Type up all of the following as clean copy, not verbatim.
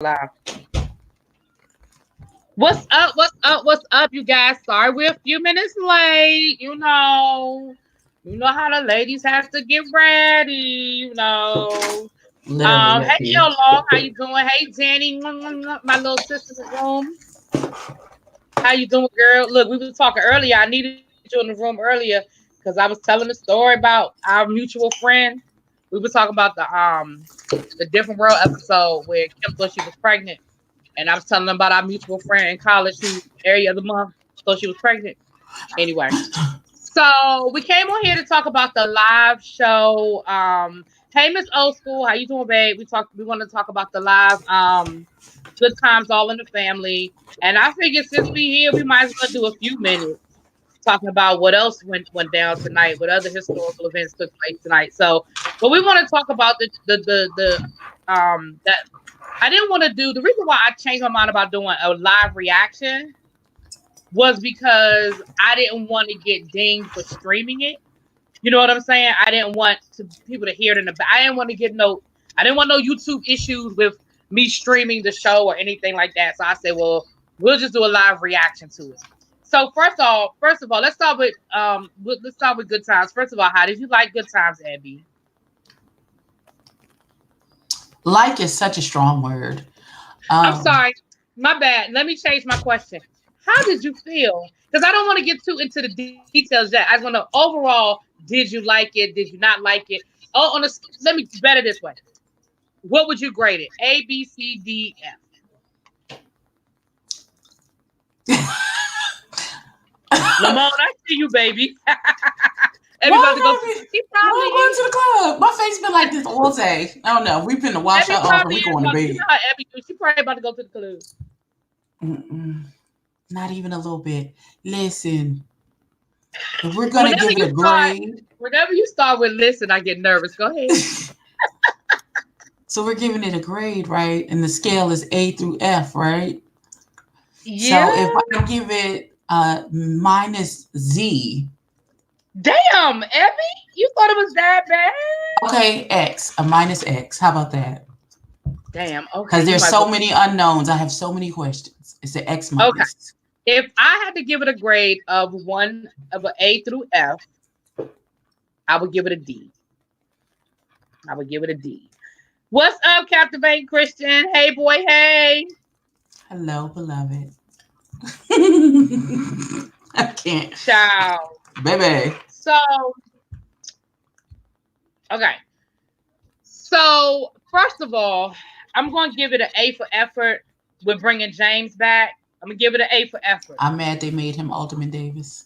Live. What's up? What's up? What's up, you guys? Sorry we're a few minutes late. You know how the ladies have to get ready. Literally, Hey, Becky. Yo Long, how you doing? Hey, Danny, my little sister in the room. How you doing, girl? Look, we were talking earlier. I needed you in the room earlier because I was telling the story about our mutual friend. We were talking about the Different World episode where Kim thought she was pregnant. And I was telling them about our mutual friend in college who area of the month thought she was pregnant. Anyway, so we came on here to talk about the live show. Hey Miss Old School, how you doing, babe? We want to talk about the live Good Times All in the Family. And I figured since we here, we might as well do a few minutes talking about what else went down tonight, what other historical events took place tonight. So, but we want to talk about the that I didn't want to do. The reason why I changed my mind about doing a live reaction was because I didn't want to get dinged for streaming it. You know what I'm saying? I didn't want people to hear it in the back. I didn't want to get I didn't want no YouTube issues with me streaming the show or anything like that. So I said, well, we'll just do a live reaction to it. So first of all, let's start with Good Times. First of all, how did you like Good Times, Abby? Like is such a strong word. I'm sorry, my bad. Let me change my question. How did you feel? Because I don't want to get too into the details yet. I just want to overall. Did you like it? Did you not like it? Oh, let me better this way. What would you grade it? A, B, C, D, F. Lamone, I see you, baby. Everybody going to the club? My face been like this all day. I don't know. We've been to wash her off and we going to bed. You know how Abby do. She probably about to go to the club. Not even a little bit. Listen, if we're going to give it a grade. Whenever you start with listen, I get nervous. Go ahead. So we're giving it a grade, right? And the scale is A through F, right? Yeah. So if I give it minus Z. Damn, Abby, you thought it was that bad? Okay, X, a minus X. How about that? Damn, okay. Because there's so many unknowns. I have so many questions. It's an X minus. Okay. If I had to give it a grade of an A through F, I would give it a D. What's up, Captivate Christian? Hey, boy, hey. Hello, beloved. I can't. Ciao. Baby. Okay. So, first of all, I'm going to give it an A for effort with bringing James back. I'm going to give it an A for effort. I'm mad they made him Alderman Davis.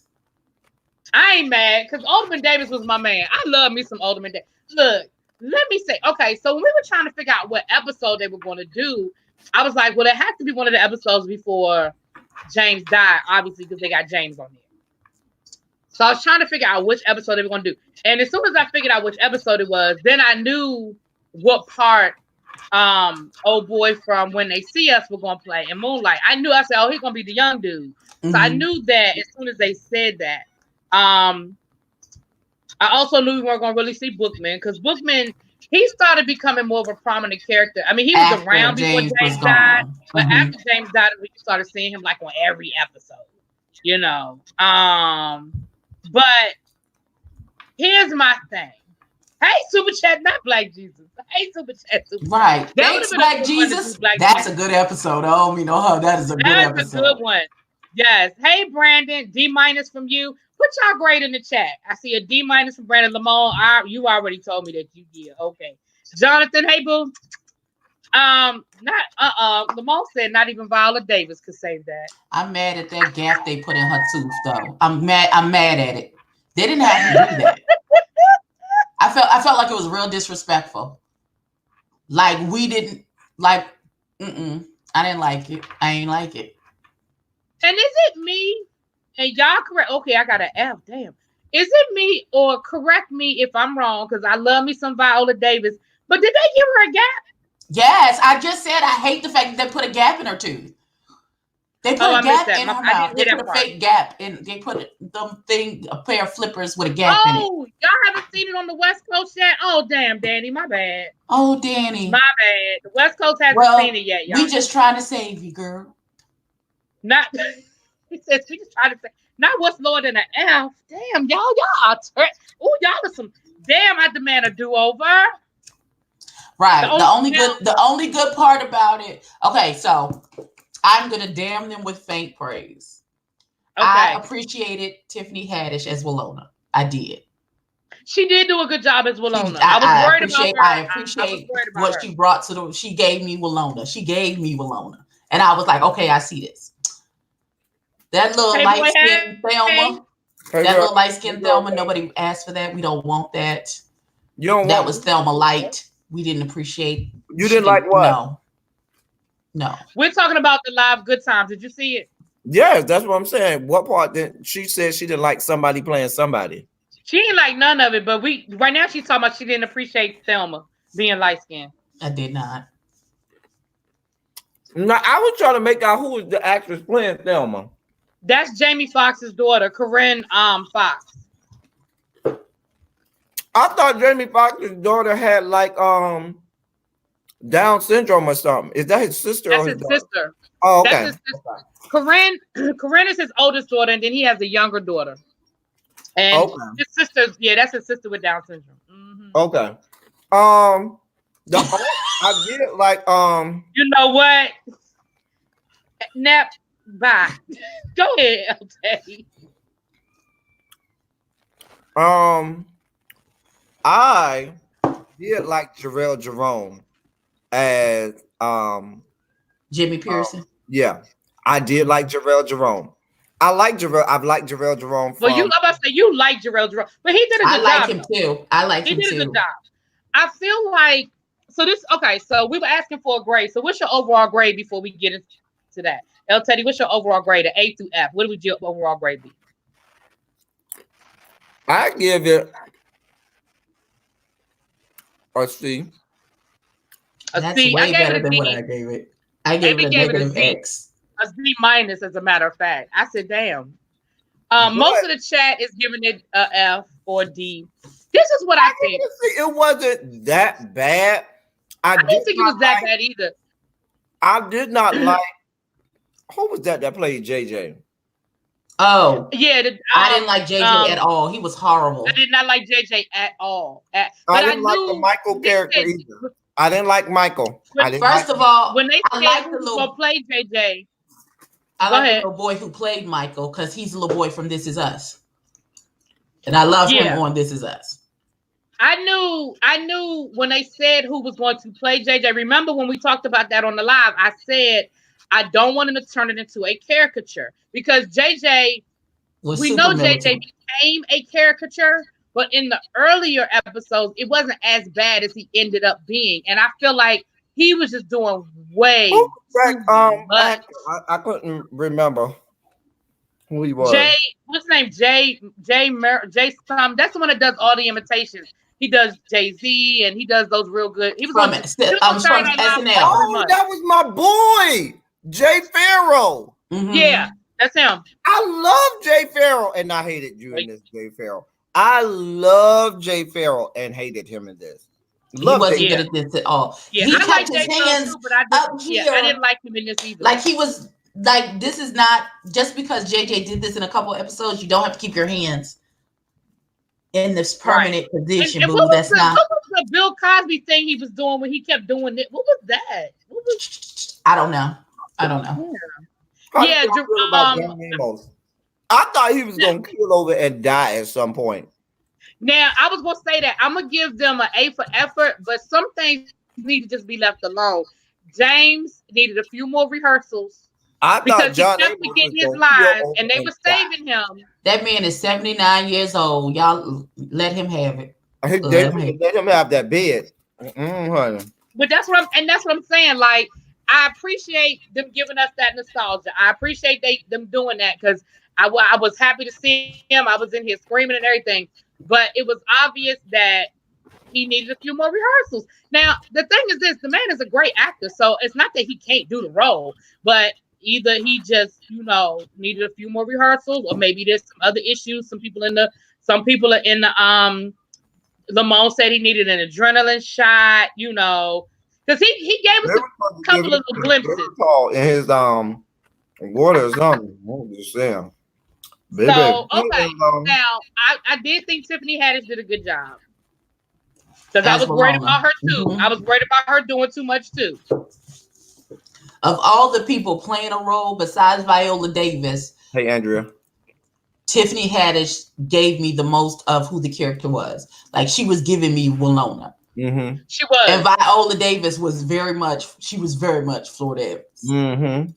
I ain't mad because Alderman Davis was my man. I love me some Alderman Davis. Look, let me say, okay, so when we were trying to figure out what episode they were going to do, I was like, well, it has to be one of the episodes before James died, obviously, because they got James on there. So I was trying to figure out which episode they were going to do. And as soon as I figured out which episode it was, then I knew what part old boy from When They See Us were going to play in Moonlight. I knew, I said, oh, he's going to be the young dude. Mm-hmm. So I knew that as soon as they said that. I also knew we weren't going to really see Bookman because Bookman, he started becoming more of a prominent character. I mean, he was around before James died, but after James died, we started seeing him like on every episode, you know. But here's my thing. Hey, Super Chat, not Black Jesus. Hey, Super Chat. Right. Thanks, Black Jesus. That's a good episode. Oh, you know her. That is a good episode. That's a good one. Yes. Hey, Brandon. D- from you. Put y'all grade in the chat. I see a D- from Brandon Lamone. You already told me that you did. Okay. Jonathan, hey, boo. Lamone said not even Viola Davis could save that. I'm mad at that gap they put in her tooth, though. I'm mad at it. They didn't have to do that. I felt like it was real disrespectful. Like we didn't like. I didn't like it. I ain't like it. And is it me? And y'all correct? Okay, I got an F. Damn. Is it me or correct me if I'm wrong? Because I love me some Viola Davis. But did they give her a gap? Yes, I just said I hate the fact that they put a gap in her tooth. They put a I missed gap that. in her I mouth. didn't They hear put that a part. fake gap in. They put a pair of flippers with a gap in it. Oh, y'all haven't seen it on the West Coast yet? Oh, damn, Danny, my bad. Oh, Danny. My bad. The West Coast hasn't seen it yet, y'all. We just trying to save you, girl. Not. He says we just trying to say. Not what's lower than an F. Damn, y'all are. Oh, y'all are some. Damn, I demand a do-over. Right. The only good part about it. Okay, so I'm gonna damn them with faint praise. Okay. I appreciated Tiffany Haddish as Willona. I did. She did do a good job as Willona. I was worried about her. I appreciate what she brought to the. She gave me Willona. And I was like, okay, I see this. That little light skinned Thelma. That little light skinned Thelma. Nobody asked for that. We don't want that. That was Thelma Light. We didn't appreciate. You didn't like what? No. We're talking about the live Good Times. Did you see it? Yes, that's what I'm saying. What part did she said she didn't like somebody playing somebody? She didn't like none of it, but right now she's talking about she didn't appreciate Thelma being light skinned. I did not. No, I was trying to make out who was the actress playing Thelma. That's Jamie Foxx's daughter, Corinne Fox. I thought Jamie Foxx's daughter had like Down syndrome or something. Is that his sister? That's his sister. Oh, okay. That's his sister. Corinne is his oldest daughter, and then he has a younger daughter. And his sister, that's his sister with Down syndrome. Mm-hmm. Okay. I get it like You know what? Nap. Bye. Go ahead, LT. I did like Jarrell Jerome as Jimmy Pearson. Yeah, I did like Jarrell Jerome. I've liked Jarrell Jerome. Well, I'm about to say you like Jarrell Jerome, but he did a good job. I like him too. He did a good job. I feel like so we were asking for a grade. So what's your overall grade before we get into that? El Teddy, what's your overall grade? An A through F. What would your overall grade be? I give it a C. That's way better than what I gave it. I gave it a negative X. A Z minus, as a matter of fact. I said, damn. Most of the chat is giving it a F or D. This is what I think. It wasn't that bad. I didn't think it was that bad either. I did not like. Who was that played JJ? Oh, yeah. I didn't like JJ at all. He was horrible. I did not like JJ at all. I didn't like the Michael character either. I didn't like Michael. First of all, when they said who was going to play JJ, I like the little boy who played Michael because he's a little boy from This Is Us. And I love him on This Is Us. I knew when they said who was going to play JJ. Remember when we talked about that on the live, I said, I don't want him to turn it into a caricature because JJ, we know JJ became a caricature, but in the earlier episodes, it wasn't as bad as he ended up being. And I feel like he was just doing way too much. I couldn't remember who he was. What's his name? Jay Some. That's the one that does all the imitations. He does Jay-Z and he does those real good. He was from SNL. Oh, that was my boy, Jay Farrell. Mm-hmm. Yeah, that's him. I love Jay Farrell, and I hated you in this, Jay Farrell. I love Jay Farrell and hated him in this. He wasn't good at this at all. Yeah, he kept his hands up here. I didn't like him in this either. Like he was like, this is not just because JJ did this in a couple of episodes. You don't have to keep your hands in this permanent position. And what was the Bill Cosby thing he was doing when he kept doing it? What was that? I don't know. Yeah, Amos. I thought he was gonna kill over and die at some point. Now I was gonna say that I'm gonna give them an A for effort, but some things need to just be left alone. James needed a few more rehearsals. Because he kept getting his lines, and they were saving him. That man is 79 years old. Y'all let him have it. Let him have that bed. But that's what I'm saying. Like, I appreciate them giving us that nostalgia. I appreciate them doing that because I was happy to see him. I was in here screaming and everything. But it was obvious that he needed a few more rehearsals. Now, the thing is this, the man is a great actor. So it's not that he can't do the role, but either he just, needed a few more rehearsals, or maybe there's some other issues. Some people are in the Lamont said he needed an adrenaline shot, because he gave us a couple of little glimpses in his water or something. I'm just saying. Baby. So okay, now I did think Tiffany Haddish did a good job, because I was worried about her too. I was worried about her doing too much too. Of all the people playing a role besides Viola Davis, hey Andrea, Tiffany Haddish gave me the most of who the character was. Like, she was giving me Winona. Mm-hmm. She was. And Viola Davis was very much Florida Evans. Mm-hmm.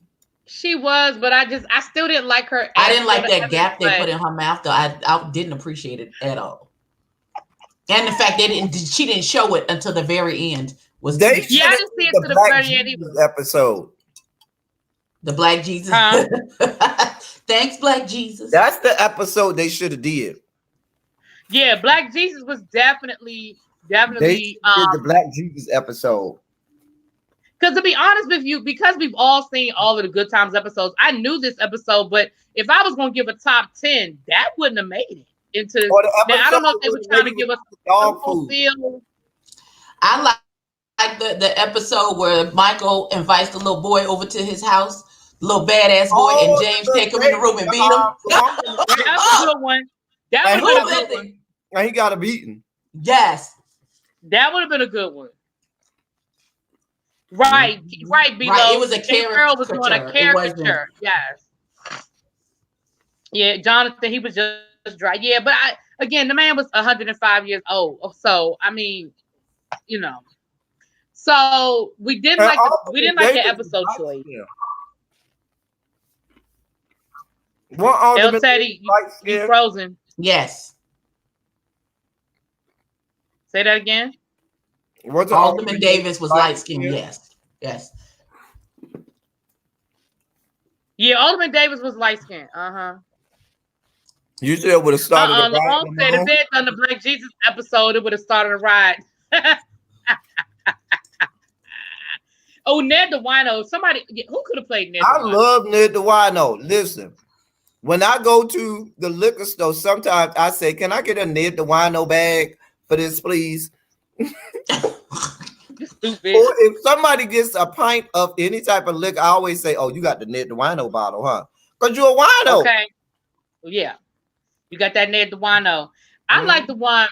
She was, but I still didn't like her. I didn't like that gap they put in her mouth, though. I didn't appreciate it at all. And the fact that she didn't show it until the very end. I didn't see it to the very end episode. The Black Jesus. Thanks, Black Jesus. That's the episode they should have did. Yeah, Black Jesus was definitely the Black Jesus episode. Because to be honest with you, because we've all seen all of the Good Times episodes, I knew this episode, but if I was going to give a top 10, that wouldn't have made it into. Now, I don't know if they were trying to give us a feel. I like the episode where Michael invites the little boy over to his house, little badass boy, and James take him in the room and beat him. That was a good one. That would have been a good one. And he got a beating. Yes. That would have been a good one. Right, B-Lo. Right. It was a character. Girl was doing a caricature. Yes. Yeah, Jonathan, he was just dry. Yeah, but again, the man was 105 years old. So I mean, So we didn't like the episode choice. El Teddy, you frozen. Yes. Say that again. Alderman Davis was light skinned. Yes. Yeah, Alderman Davis was light skinned. You said it would have started. Lamont said if they had done the Black Jesus episode, it would have started a riot. Oh, Ned the Wino. Somebody who could have played Ned? I love Ned the Wino. Listen, when I go to the liquor store, sometimes I say, "Can I get a Ned the Wino bag for this, please?" Stupid. Or if somebody gets a pint of any type of liquor, I always say, "Oh, you got the Ned the Wino bottle, huh? Because you're a wino." Okay. Yeah, you got that Ned the Wino. I like the one.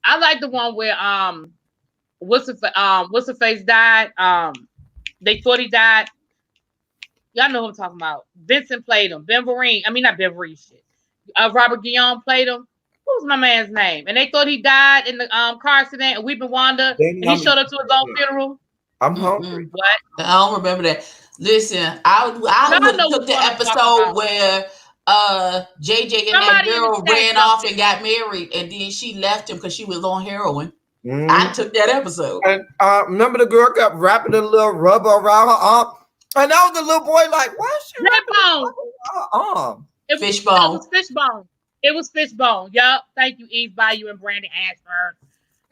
I like the one where what's the face died. They thought he died. Y'all know who I'm talking about. Vincent played him. Ben Vereen. I mean, not Ben Vereen. Shit. Robert Guillaume played him. What was my man's name? And they thought he died in the car accident. And Weeping Wanda. And he showed up to his own funeral. I'm hungry. What? I don't remember that. Listen, I took the episode where JJ and that girl ran off and got married, and then she left him because she was on heroin. I took that episode. And remember the girl kept wrapping a little rubber around her arm, and that was the little boy like, "Why is she wrapping her arm?" Fishbone. It was Fishbone. It was Fishbone. Yup. Thank you, Eve Bayou and Brandon Ashford,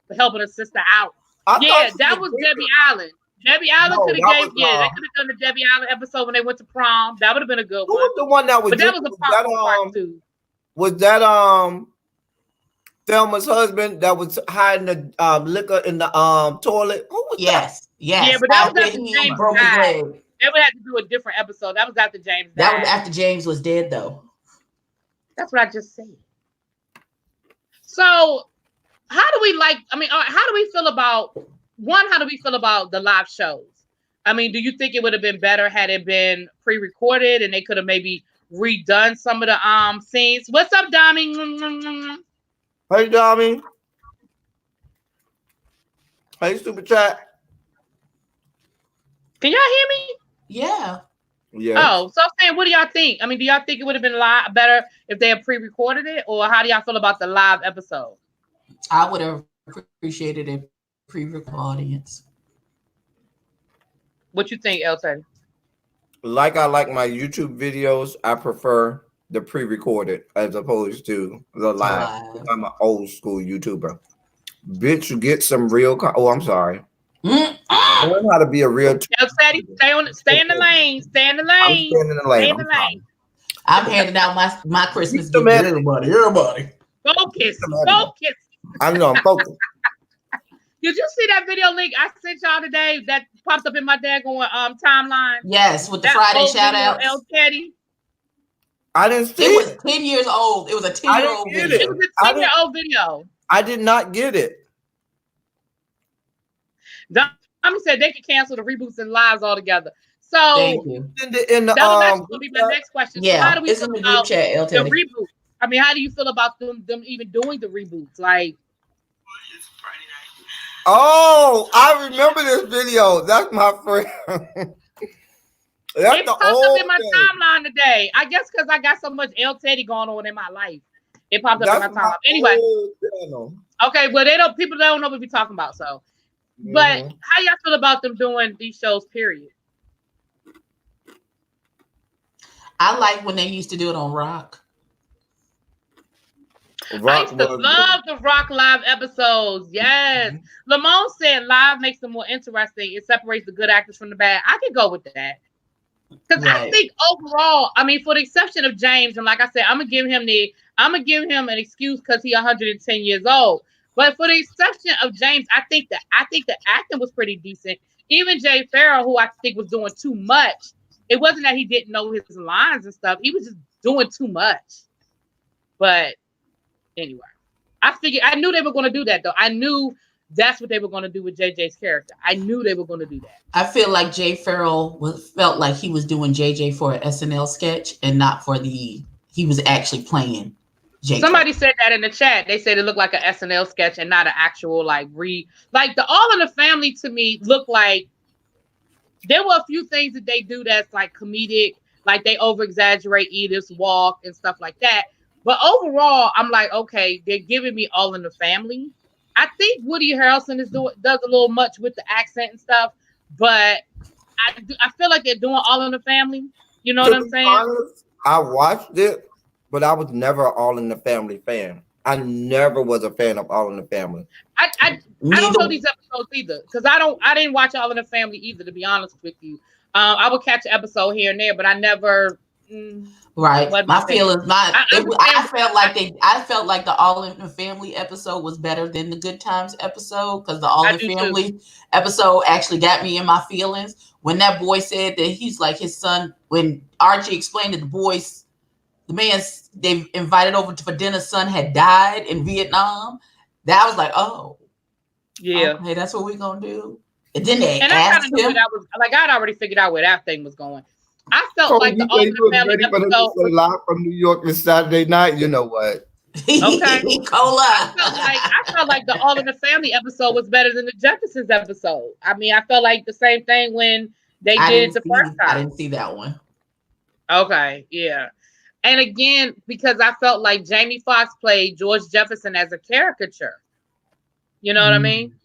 for helping her sister out. That was Debbie Allen. Debbie Allen could have gave. They could have done the Debbie Allen episode when they went to prom. That would have been a good one. Who was the one that was? But that was a part two. Was that Thelma's husband that was hiding the liquor in the toilet? Who was that? Yes. Yeah, but that was after James died. They would have to do a different episode. That was after James died. That was after James was dead, though. That's what I just said. So, how do we feel about the live shows? I mean, do you think it would have been better had it been pre-recorded and they could have maybe redone some of the scenes? What's up, Dami? Hey, Dami. Hey, Super Chat. Can y'all hear me? Yeah. Oh, so I'm saying, what do y'all think? I mean, do y'all think it would have been a lot better if they had pre-recorded it, or how do y'all feel about the live episode? I would have appreciated a pre-record audience. What you think, Elton? Like I like my YouTube videos, I prefer the pre-recorded as opposed to the live. I'm an old school YouTuber. Bitch, you get some real. I'm sorry. Learn how to be a real. Tell Teddy, stay in the lane. Stay in the lane. I'm staying in the lane. Stay in the lane. I'm handing out my Christmas Keep them gift to at it. everybody. Focus. Focus. I know I'm focused. Did you see that video link I sent y'all today that popped up in my daggone timeline? Yes, with the That Friday old shout video, outs. El Teddy. I didn't see It it. was 10 years old. It was a 10-year-old get video. It was a 10-year-old video. I did not get it. Tommy said they could cancel the reboots and lives altogether. So Thank you. In the that was actually going to be my next question. Yeah, so how do we it's feel in the group about chat, El the Teddy. reboot? I mean, how do you feel about them even doing the reboots? Like, oh, I remember this video. That's my friend. That's it the popped old up in my thing. timeline today. I guess because I got so much El Teddy going on in my life. It popped up That's in my timeline. my Anyway, old channel. okay, well people don't know what we're talking about. So, but how y'all feel about them doing these shows? Period. I like when they used to do it on Rock. I used to love the Rock Live episodes. Yes. Lamone said live makes them more interesting. It separates the good actors from the bad. I can go with that. Because I think overall, I mean, for the exception of James, and like I said, I'm gonna give him an excuse because he's 110 years old. But for the exception of James, I think the acting was pretty decent. Even Jay Farrell, who I think was doing too much. It wasn't that he didn't know his lines and stuff. He was just doing too much. But anyway, I knew they were going to do that, though. I knew that's what they were going to do with JJ's character. I knew they were going to do that. I feel like Jay Farrell felt like he was doing JJ for an SNL sketch and not for he was actually playing JJ. Somebody said that in the chat. They said it looked like an SNL sketch and not an actual like the All in the Family to me looked like there were a few things that they do that's like comedic, like they over exaggerate Edith's walk and stuff like that. But overall, I'm like, okay, they're giving me All in the Family. I think Woody Harrelson does a little much with the accent and stuff, but I feel like they're doing All in the Family. You know what I'm saying? Honest, I watched it, but I was never an All in the Family fan. I never was a fan of All in the Family. I don't know these episodes either because I didn't watch All in the Family either. To be honest with you, I would catch an episode here and there, but I never. Right, my feelings. I felt like the All in the Family episode was better than the Good Times episode because the All in the Family episode actually got me in my feelings. When that boy said that he's like his son, when Archie explained that the man they invited over for dinner's son had died in Vietnam, that was like, oh, yeah, okay, that's what we're gonna do. And then they and asked I kind of knew him. that was like I'd already figured out where that thing was going. I felt like the All in the Family episode was live from New York this Saturday night. You know what? Okay, Cola. I felt like the All in the Family episode was better than the Jeffersons episode. I mean, I felt like the same thing when they did it the first time. I didn't see that one. Okay, yeah. And again, because I felt like Jamie Foxx played George Jefferson as a caricature. You know what I mean?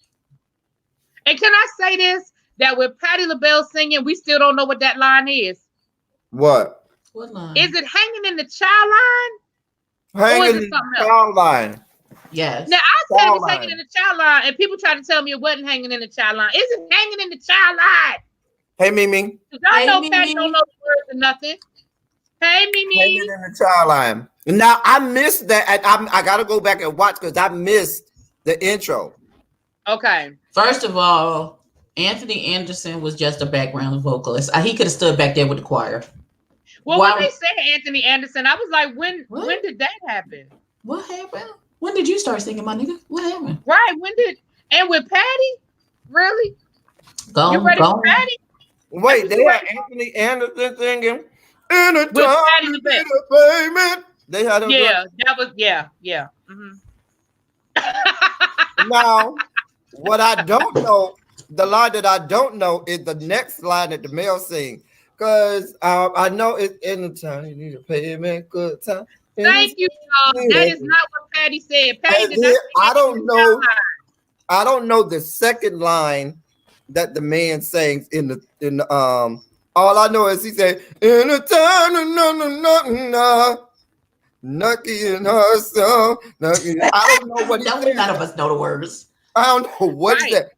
And can I say this? That with Patti LaBelle singing, we still don't know what that line is. What line? Is it hanging in the child line? Hanging in the child line. Yes. Now I said it's hanging in the child line, and people try to tell me it wasn't hanging in the child line. Is it hanging in the child line? Hey, Mimi. Y'all know Patty don't know the words or nothing. Hey, Mimi. Hanging in the child line. Now I missed that. I gotta go back and watch because I missed the intro. Okay. First of all, Anthony Anderson was just a background vocalist. He could have stood back there with the choir. Well, when they said Anthony Anderson, I was like, when did that happen? What happened? When did you start singing, my nigga? What happened? Right. And with Patty? Really? You ready for Patty? Wait, they had Anthony Anderson singing. With Patti LaBelle. They had him. Yeah, that was yeah. Mm-hmm. Now, what I don't know, the line that I don't know is the next line that the male sing. Because I know it's in the time you need a payment, good time. Thank you, y'all. That is not what Patty said. Patty did not say I don't know the second line that the man sings in the all I know is he said in the time Nucky in her song. I don't know what he said. None of us know the words. I don't know what is that.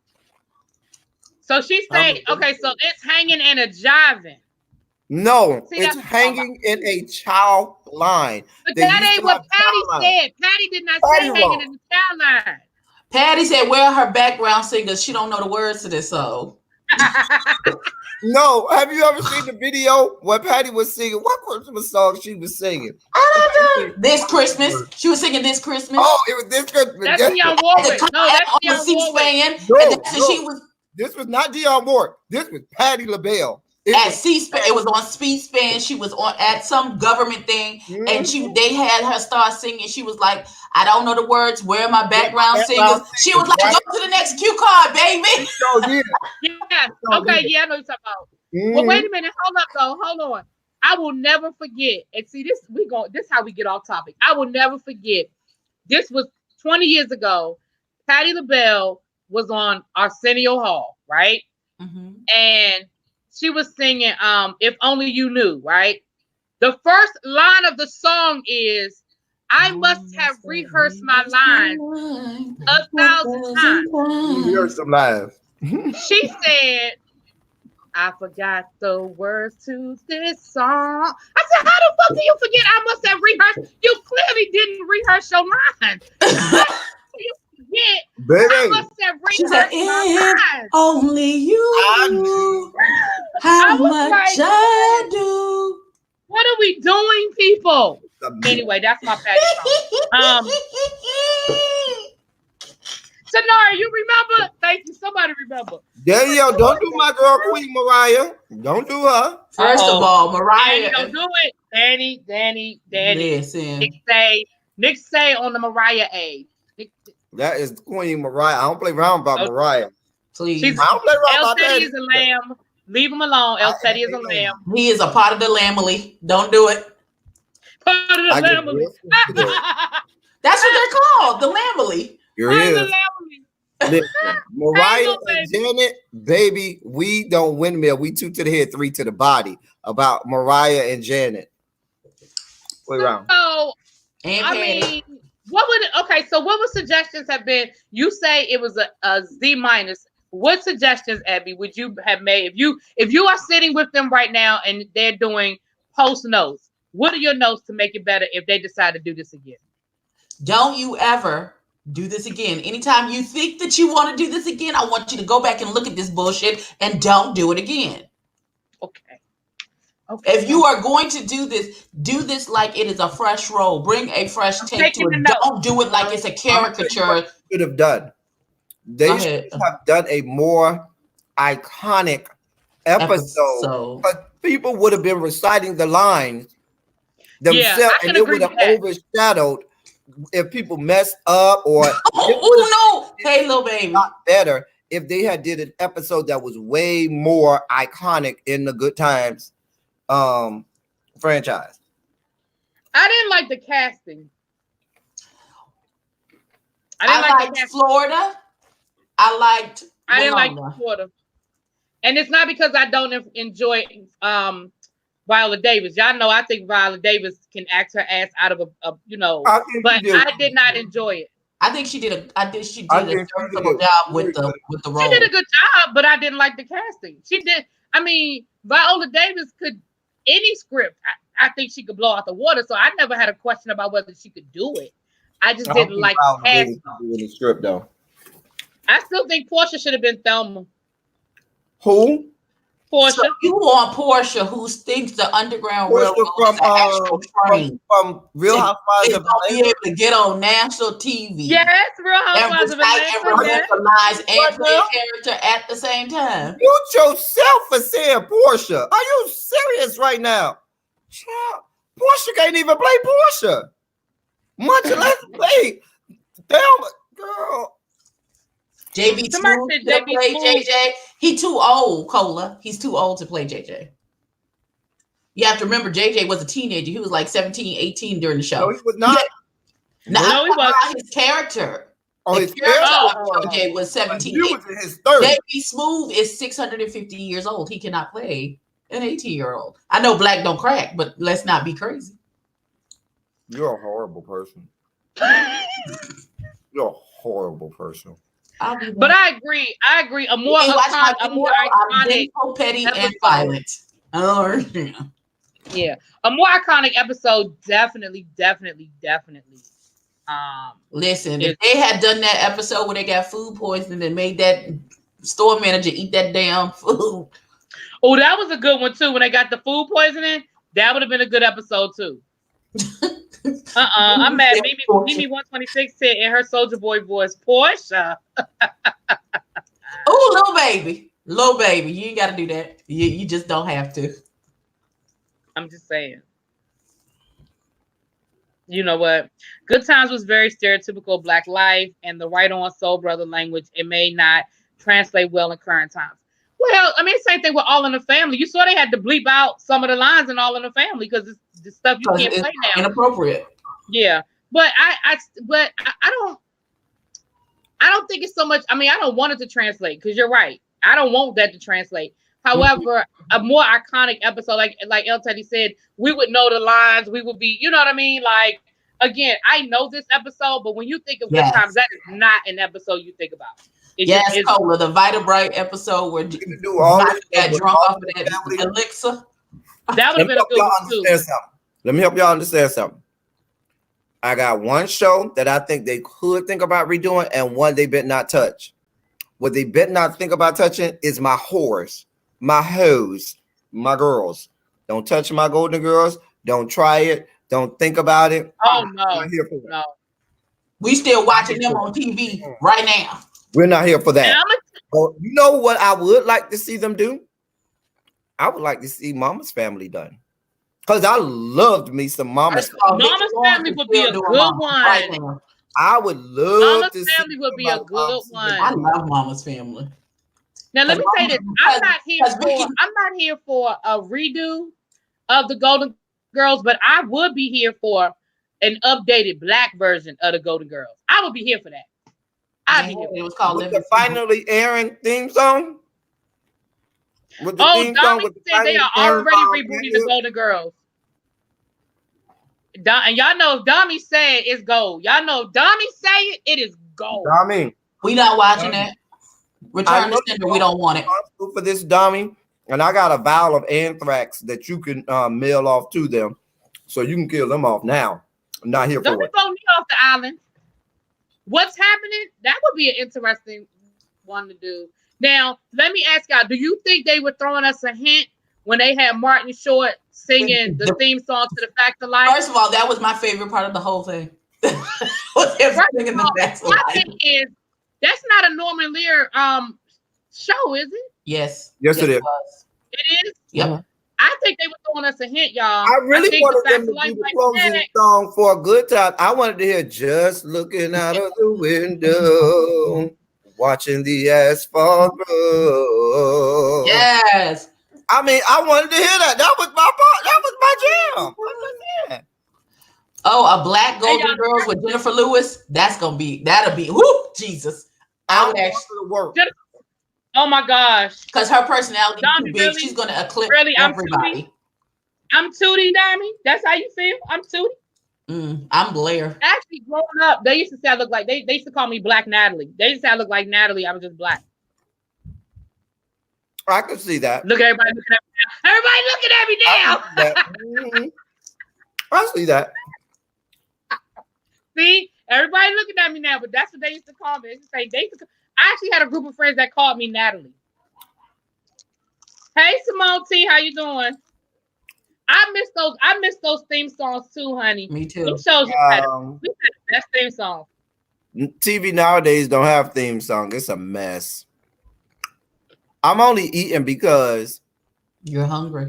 So she said, okay, so it's hanging and a jiving. No, See, it's that's hanging in a child line. But They that used ain't to what have Patty child lines. said. Patty did not Patty say hanging wrong. in the child line. Patty said, "Where are her background singers? She don't know the words to this song." No, have you ever seen the video where Patty was singing? What Christmas song she was singing? This Christmas, she was singing "This Christmas." Oh, it was this Christmas. That's Dionne Warwick. No, that's on the Dionne Warwick. C-SPAN. No, She was this was not Dionne Warwick. This was Patti LaBelle. at C-SPAN. It was on C-SPAN. She was on at some government thing, and they had her start singing. She was like, "I don't know the words. Where are my background singers?" She was like, "Go to the next cue card, baby." Yeah. Okay. Yeah, I know what you're talking about. Well, wait a minute. Hold up, though. Hold on. I will never forget. And see, this is how we get off topic. I will never forget. This was 20 years ago. Patti LaBelle was on Arsenio Hall, right? Mm-hmm. And she was singing "If Only You Knew," right? The first line of the song is, "I must have rehearsed my lines 1,000 times." Rehearsed some lines. She said, "I forgot the words to this song." I said, "How the fuck do you forget? I must have rehearsed." You clearly didn't rehearse your lines. You forget. Baby. I must have rehearsed my lines. Only you knew how much I do. What are we doing, people? Anyway, that's my Patty song. Tanara, you remember? Thank you. Somebody remember. Danielle, don't do my girl Queen Mariah. Don't do her. First of all, Mariah. Danny, don't do it. Danny. Listen. Nick say on the Mariah A. That is Queen Mariah. I don't play around about Mariah. Please. I don't play around El about that. Teddy is a lamb. Leave him alone. El Teddy is a lamb. He is a part of the Lamely. Don't do it. Part of the Lamely. That's what they're called, the Lamely. Here it is. Listen, Mariah and Janet, baby, we don't windmill. We 2 to the head, 3 to the body about Mariah and Janet. Wait around. So, I mean, so what would suggestions have been? You say it was a Z minus. What suggestions, Abby, would you have made if you are sitting with them right now and they're doing post notes? What are your notes to make it better if they decide to do this again? Don't you ever do this again. Anytime you think that you want to do this again, I want you to go back and look at this bullshit and don't do it again. Okay. If you are going to do this like it is a fresh roll. Bring a fresh take to it. Don't do it like it's a caricature. Should have done. They should have done a more iconic episode. But people would have been reciting the lines themselves, and it would have overshadowed if people messed up or hey little baby, not better if they had did an episode that was way more iconic in the Good Times franchise. I didn't like the casting. I liked Florida. I didn't like Florida, and it's not because I don't enjoy Viola Davis. Y'all know I think Viola Davis can act her ass out of a but I did not enjoy it. I think she did a serviceable job with the role. She did a good job, but I didn't like the casting. She did. I mean, Viola Davis could any script. I think she could blow out the water. So I never had a question about whether she could do it. I just didn't like the casting. The script though. I still think Portia should have been Thelma. Who? Portia. So you want Portia, who thinks the Underground Railroad is an actual train from Real Housewives of Atlanta. Be able to get on national TV. Yes, Real Housewives of Atlanta. And recognize and play a character at the same time. You yourself for saying Portia. Are you serious right now? Child, Portia can't even play Portia. Much less play Thelma, girl. JB Smooth to play JJ. He too old, Cola. He's too old to play JJ. You have to remember JJ was a teenager. He was like 17, 18 during the show. No, he was not. No, he wasn't. His character. His character JJ was 17. He was in his 30s. JB Smooth is 650 years old. He cannot play an 18-year-old. I know black don't crack, but let's not be crazy. You're a horrible person. You're a horrible person. But I agree. A more iconic, so petty and violent. Oh, yeah, a more iconic episode. Definitely. Listen, if they had done that episode where they got food poisoning and made that store manager eat that damn food. Oh, that was a good one too. When they got the food poisoning, that would have been a good episode too. I'm mad. Mimi 126 said in her Soldier Boy voice, Portia. Oh, little baby, you ain't got to do that. You just don't have to. I'm just saying. You know what? Good Times was very stereotypical Black life and the right-on soul brother language. It may not translate well in current times. Well, I mean, same thing with All in the Family. You saw they had to bleep out some of the lines in All in the Family because it's the stuff you can't play now. Inappropriate. Yeah, but I don't think it's so much. I mean, I don't want it to translate because you're right. I don't want that to translate. However, a more iconic episode, like El Teddy said, we would know the lines. We would be, you know what I mean? Like, again, I know this episode, but when you think of Good Times, that is not an episode you think about. Cola, the Vita Bright episode where you do all that drunk off of that elixir. That would have been a good one too. Let me help y'all understand something. I got one show that I think they could think about redoing and one they bet not touch. What they bet not think about touching is my whores, my hoes, my girls. Don't touch my Golden Girls. Don't try it. Don't think about it. Oh, no. We still watching them on TV right now. We're not here for that. You know what I would like to see them do? I would like to see Mama's Family done. Because I loved me some Mama's Family. Mama's Family would be a good one. Right now. I would love Mama's Family would be a good one. I love Mama's Family. Now let me say this: I'm not here for a redo of the Golden Girls, but I would be here for an updated Black version of the Golden Girls. I would be here for that. It was called the finally airing theme song. Dominic said they are already rebooting the Golden Girls. And y'all know if Dommy say it's gold. Y'all know if Dommy say it is gold. Dommy, we not watching it. Return to sender. We don't want it. For this Dommy, and I got a vial of anthrax that you can mail off to them, so you can kill them off now. I'm not here for it. Don't throw me off the island. What's happening? That would be an interesting one to do. Now, let me ask y'all, do you think they were throwing us a hint when they had Martin Short singing the theme song to The Facts of Life? First of all, that was my favorite part of the whole thing. Was singing The Facts of Life. My thing is, that's not a Norman Lear show, is it? Yes, it is. It is? Yep. I think they were throwing us a hint, y'all. I really wanted them to do the closing song for a good time. I wanted to hear just looking out of the window, watching the asphalt grow. Yes. I mean, I wanted to hear that. That was my part. That was my jam. Oh, a Black Golden Girls with Jennifer Lewis. That'll be, whoo, Jesus. I would actually work. Oh my gosh. Because her personality is too big. Really? She's going to eclipse everybody. I'm Tootie, Dammy. That's how you feel? I'm Tootie. I'm Blair. Actually, growing up, they used to say I look like, they used to call me Black Natalie. They used to say I look like Natalie. I was just black. I can see that. Look at everybody looking at me now. Everybody looking at me now. I see that. See? Everybody looking at me now, but that's what they used to call me. I actually had a group of friends that called me Natalie. Hey, Simone T, how you doing? I miss those theme songs too, honey. Me too. Who shows you better? We had the best theme song. TV nowadays don't have theme song. It's a mess. I'm only eating because you're hungry.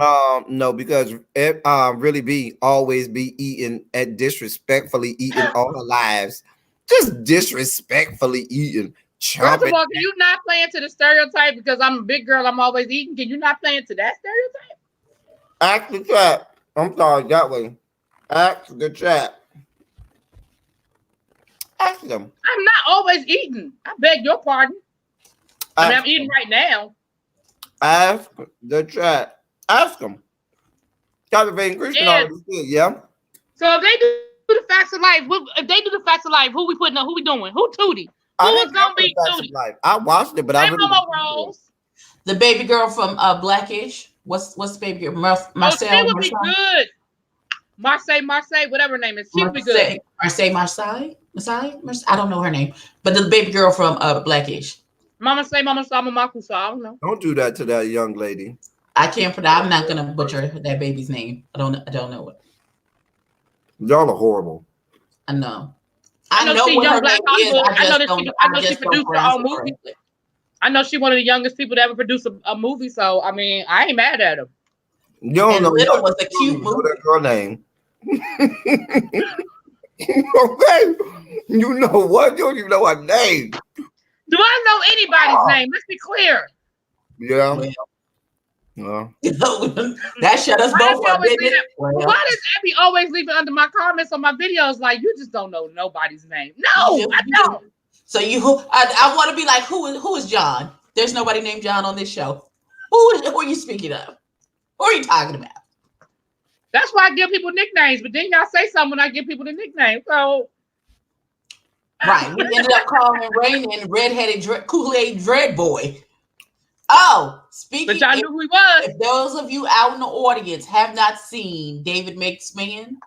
No, because it really be always be eating and disrespectfully eating all our lives. Just disrespectfully eating. First of all, can you not play into the stereotype? Because I'm a big girl, I'm always eating. Can you not play into that stereotype? Ask the chat. I'm sorry, that way. Ask the chat. Ask them. I'm not always eating. I beg your pardon. I'm eating right now. Ask the chat. Ask them. Captivating Christian already said, yeah. So if they do the facts of life, if they do the facts of life, who we doing? Who Tootie? Who was gonna be Judy? I watched it, but I really Rose. The baby girl from Blackish. What's the baby girl? Marcel. She would be good. Marseille, whatever her name is. She would be good. Marseille. I don't know her name, but the baby girl from Blackish. Mama Makusa. I don't know. Don't do that to that young lady. I can't pronounce. I'm not gonna butcher that baby's name. I don't know it. Y'all are horrible. I know. I know she young Black Hollywood. I know she produced her own movie. I know she one of the youngest people to ever produce a movie. So I mean, I ain't mad at her. You don't know Little was a cute movie. That girl name. Okay. You know what? You don't even know her name. Do I know anybody's name? Let's be clear. Yeah. That shut us both up, didn't it? Why does Abby always leave it under my comments on my videos? Like, you just don't know nobody's name. No, I don't. So I want to be like, who is John? There's nobody named John on this show. Who are you speaking of? Who are you talking about? That's why I give people nicknames, but then y'all say something when I give people the nickname. So right, we ended up calling Raymond redheaded Kool-Aid Dread Boy. Oh, speaking. But y'all knew who he was. If those of you out in the audience have not seen David Makes Man,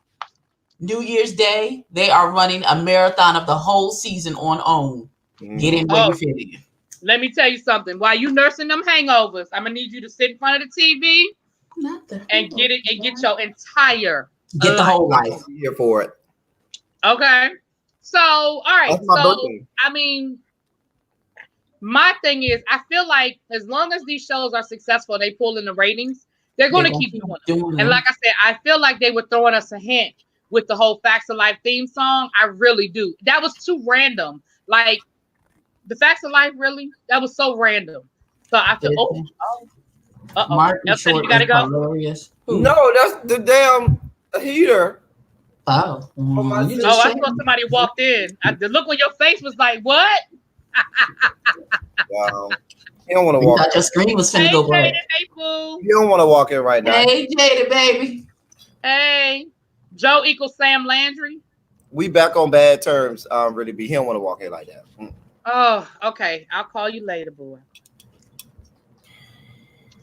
New Year's Day, they are running a marathon of the whole season on OWN. Get in where you fit in. Let me tell you something. While you nursing them hangovers, I'm gonna need you to sit in front of the TV and get your entire the whole life. I'm here for it. Okay. So, all right. That's my birthday. I mean, my thing is, I feel like as long as these shows are successful, they pull in the ratings, they're going to keep doing it. And like I said, I feel like they were throwing us a hint with the whole Facts of Life theme song. I really do. That was too random. Like, the Facts of Life, really? That was so random. So I feel, you gotta go. Hilarious. No, that's the damn heater. Oh. I thought somebody walked in. The look on your face was like, what? Wow. You don't want to walk. Thought your screen was finna go black. Hey, boo. You don't want to walk in right now. Hey, Jada, baby. Hey, Joe equals Sam Landry. We back on bad terms. Really, he don't want to walk in like that. Oh, okay. I'll call you later, boy.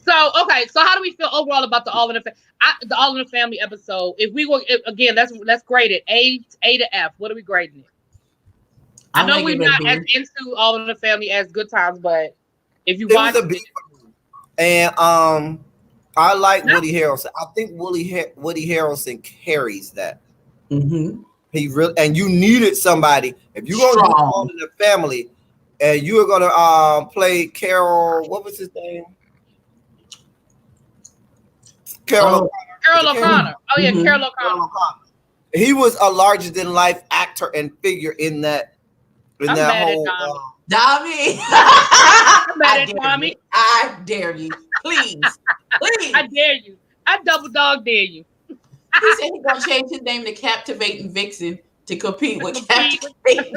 So, okay. So, how do we feel overall about the All in the Family episode? If we were again, let's grade it A to F. What are we grading it? I know we're not as into All in the Family as Good Times, but if you watch it, and I like Woody Harrelson. I think Woody Harrelson carries that. Mm-hmm. He really, and you needed somebody. If you're going to do All in the Family, and you were going to play Carol, what was his name? Carol O'Connor. Oh yeah, Carol O'Connor. He was a larger than life actor and figure in that. I'm mad at Tommy. I'm mad at Tommy. I dare you. Please. I dare you. I double dog dare you. He said he's gonna change his name to Captivating Vixen to compete with Captivating.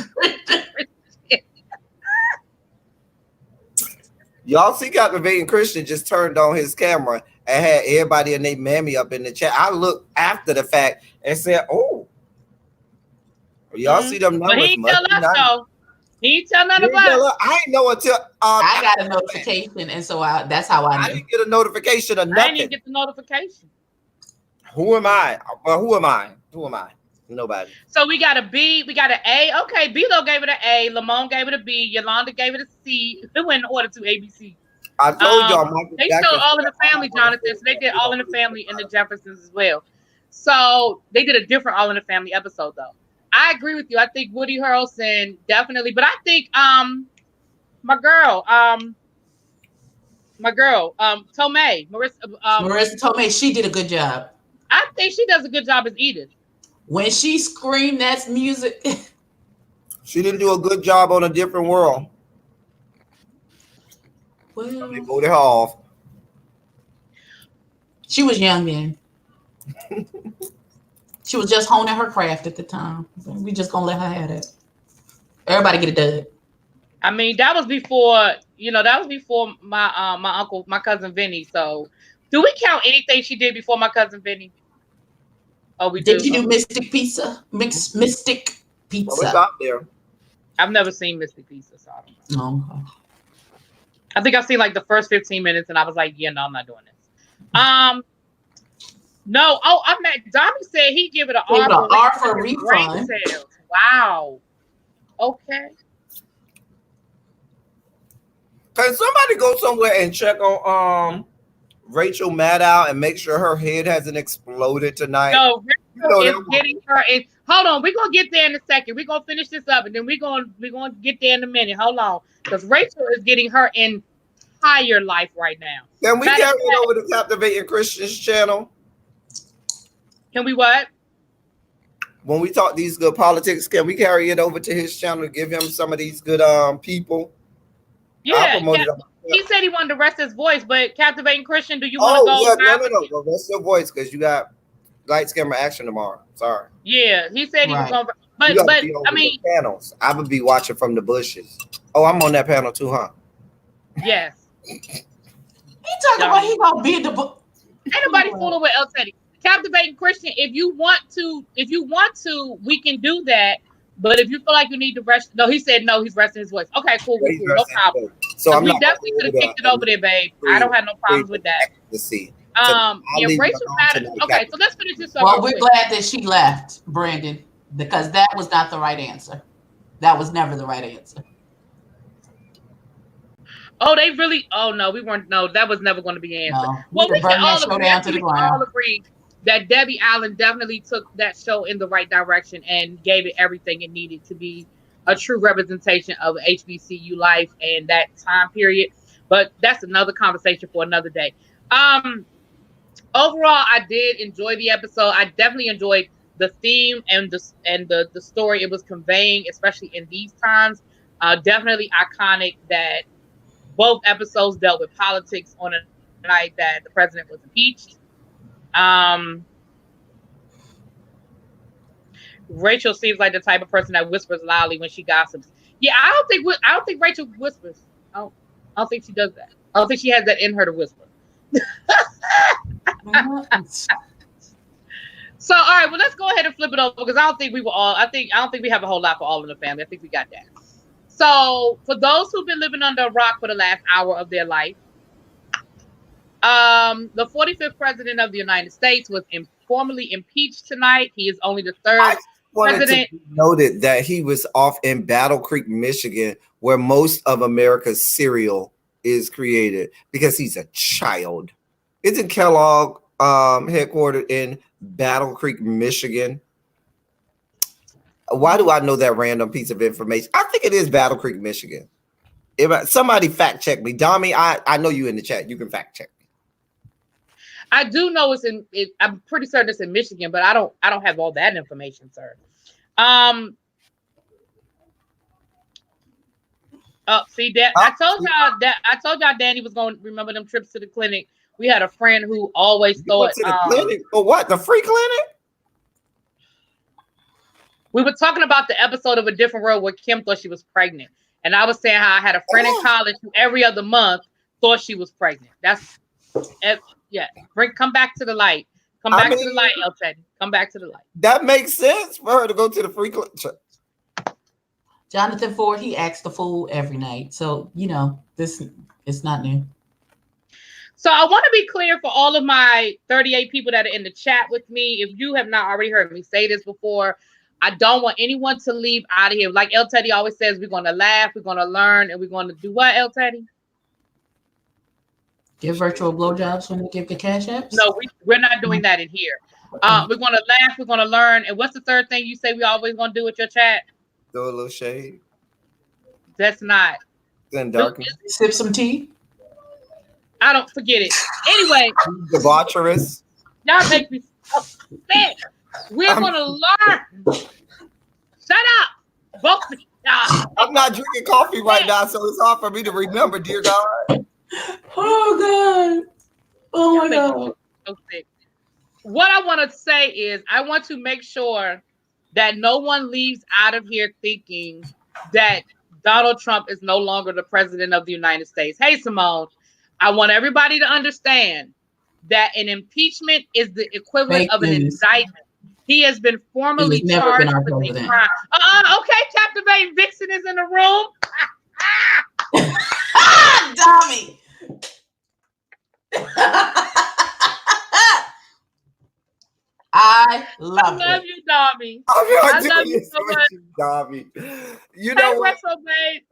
Y'all see Captivating Christian just turned on his camera and had everybody and they mammy up in the chat. I looked after the fact and said, "Oh, y'all see them numbers?" But he ain't tell us though. He ain't tell nothing about it. I ain't know until I got a notification, and so that's how I knew. I didn't get a notification of nothing. I didn't even get the notification. Who am I? Well, who am I? Who am I? Nobody. So we got a B, we got an A. Okay, Bilo gave it an A. Lamone gave it a B. Yolanda gave it a C. It went in order to ABC. I told y'all. They showed All in the Family, Jonathan. So they did All in the Family and the Jeffersons as well. So they did a different All in the Family episode, though. I agree with you. I think Woody Harrelson definitely, but I think my girl, Tomei, Marissa Tomei, she did a good job. I think she does a good job as Edith. When she screamed, that's music. She didn't do a good job on A Different World. Well, they voted her off. She was young then. She was just honing her craft at the time. We just gonna let her have it. Everybody get it done. I mean, that was before my cousin Vinny. So, do we count anything she did before my cousin Vinny? Oh, we did. You do Mystic Pizza? Mystic Pizza. Oh, it's out there. I've never seen Mystic Pizza, so I don't know. No. I think I've seen like the first 15 minutes, and I was like, yeah, no, I'm not doing this. No. Oh, I'm at. Dommy said he give it an R for refund. Wow. Okay. Can somebody go somewhere and check on Rachel Maddow and make sure her head hasn't exploded tonight? No, Rachel is getting her. Hold on, we're gonna get there in a second. We're gonna finish this up, and then we're gonna get there in a minute. Hold on, because Rachel is getting her entire life right now. Can we carry it over to Captivating Christians channel? Can we what? When we talk these good politics, can we carry it over to his channel to give him some of these good people? Yeah. He said he wanted to rest his voice, but Captivating Christian, do you want to go? Yeah, no. Well, rest your voice because you got lights, camera, action tomorrow. Sorry. Yeah, he said he was going. But I mean, panels. I would be watching from the bushes. Oh, I'm on that panel too, huh? Yes. He talking about he gonna be in the book. Ain't nobody fooling with El Teddy. Captivating Christian, if you want to, we can do that. But if you feel like you need to rest, no, he said no, he's resting his voice. Okay, cool, no problem. So we definitely could have kicked it over there, babe. I don't have no problems with that. Let's see. Rachel Maddow. Okay, so let's finish this up. Well, we're glad that she left, Brandon, because that was not the right answer. That was never the right answer. Oh, they really? Oh no, we weren't. No, that was never going to be answered. No, well, we can all agree that Debbie Allen definitely took that show in the right direction and gave it everything it needed to be a true representation of HBCU life and that time period. But that's another conversation for another day. Overall, I did enjoy the episode. I definitely enjoyed the theme and the story it was conveying, especially in these times. Definitely iconic that both episodes dealt with politics on a night that the president was impeached. Rachel seems like the type of person that whispers loudly when she gossips. Yeah, I don't think Rachel whispers. I don't think she does that. I don't think she has that in her to whisper. So, all right, well, let's go ahead and flip it over because I don't think we have a whole lot for All in the Family. I think we got that. So, for those who've been living under a rock for the last hour of their life, the 45th president of the United States was formally impeached tonight. He is only the third president. Noted that he was off in Battle Creek, Michigan, where most of America's cereal is created because he's a child. Isn't Kellogg headquartered in Battle Creek, Michigan? Why do I know that random piece of information? I think it is Battle Creek, Michigan. If somebody fact check me, Dommy, I know you in the chat. You can fact check me. I do know I'm pretty certain it's in Michigan, but I don't have all that information, sir. See that I told y'all Danny was going to remember them trips to the clinic. We had a friend who always thought to the clinic for what? The free clinic? We were talking about the episode of A Different World where Kim thought she was pregnant. And I was saying how I had a friend in college who every other month thought she was pregnant. Come back to the light. Come back to the light, El Teddy. Come back to the light. That makes sense for her to go to the free clinic. Jonathan Ford, he acts the fool every night. So, this is not new. So I want to be clear for all of my 38 people that are in the chat with me. If you have not already heard me say this before, I don't want anyone to leave out of here. Like El Teddy always says, we're going to laugh, we're going to learn, and we're going to do what, El Teddy? Give virtual blowjobs when we give the cash apps? No, we're not doing that in here. We're going to laugh, we're going to learn. And what's the third thing you say we always going to do with your chat? Throw a little shade. That's not. Then darken. Sip some tea. I don't forget it. Anyway. Debaucherous. Y'all make me upset. We're going to learn. Shut up. Both of y'all. I'm not drinking coffee right now, so it's hard for me to remember, dear God. Oh, God. Oh, my God. So sick. What I want to say is I want to make sure that no one leaves out of here thinking that Donald Trump is no longer the president of the United States. Hey, Simone, I want everybody to understand that an impeachment is the equivalent of an indictment. He has been formally charged with a crime. Okay, Captivating Vixen is in the room. Tommy. I love you, Dobby. I love you so much, Dobby. You know what? Retro babe.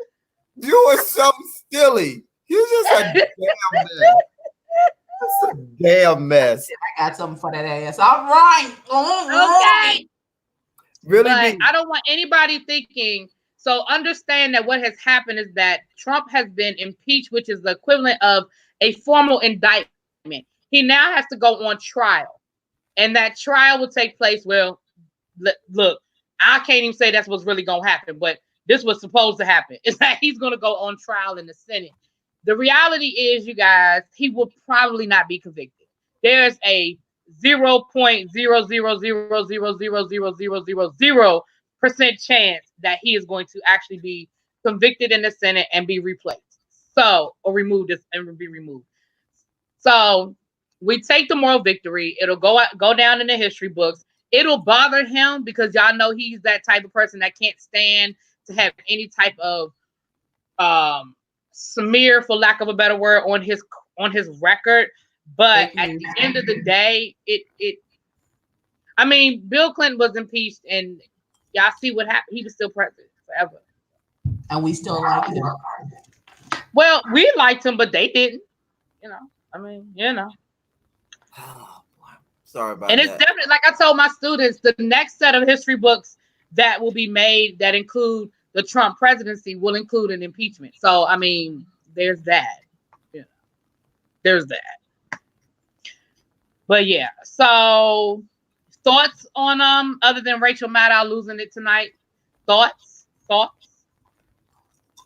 You are so silly. You're just a damn mess. That's a damn mess. I got something for that ass. All right. Okay. Really? But I don't want anybody thinking. So understand that what has happened is that Trump has been impeached, which is the equivalent of a formal indictment. He now has to go on trial. And that trial will take place. Well, look, I can't even say that's what's really going to happen, but this was supposed to happen. It's that he's going to go on trial in the Senate. The reality is, you guys, he will probably not be convicted. There's a 0.000000000% chance that he is going to actually be convicted in the Senate and be replaced. So, or removed and be removed. So, we take the moral victory. It'll go down in the history books. It'll bother him because y'all know he's that type of person that can't stand to have any type of smear, for lack of a better word, on his record. But at the end of the day, I mean, Bill Clinton was impeached, and y'all see what happened. He was still president forever, and we still like him. Well, we liked him, but they didn't. You know, I mean, you know. Oh, sorry about that. And it's definitely, like I told my students, the next set of history books that will be made that include the Trump presidency will include an impeachment. So, I mean, there's that. Yeah, there's that. But yeah, so thoughts on other than Rachel Maddow losing it tonight? Thoughts?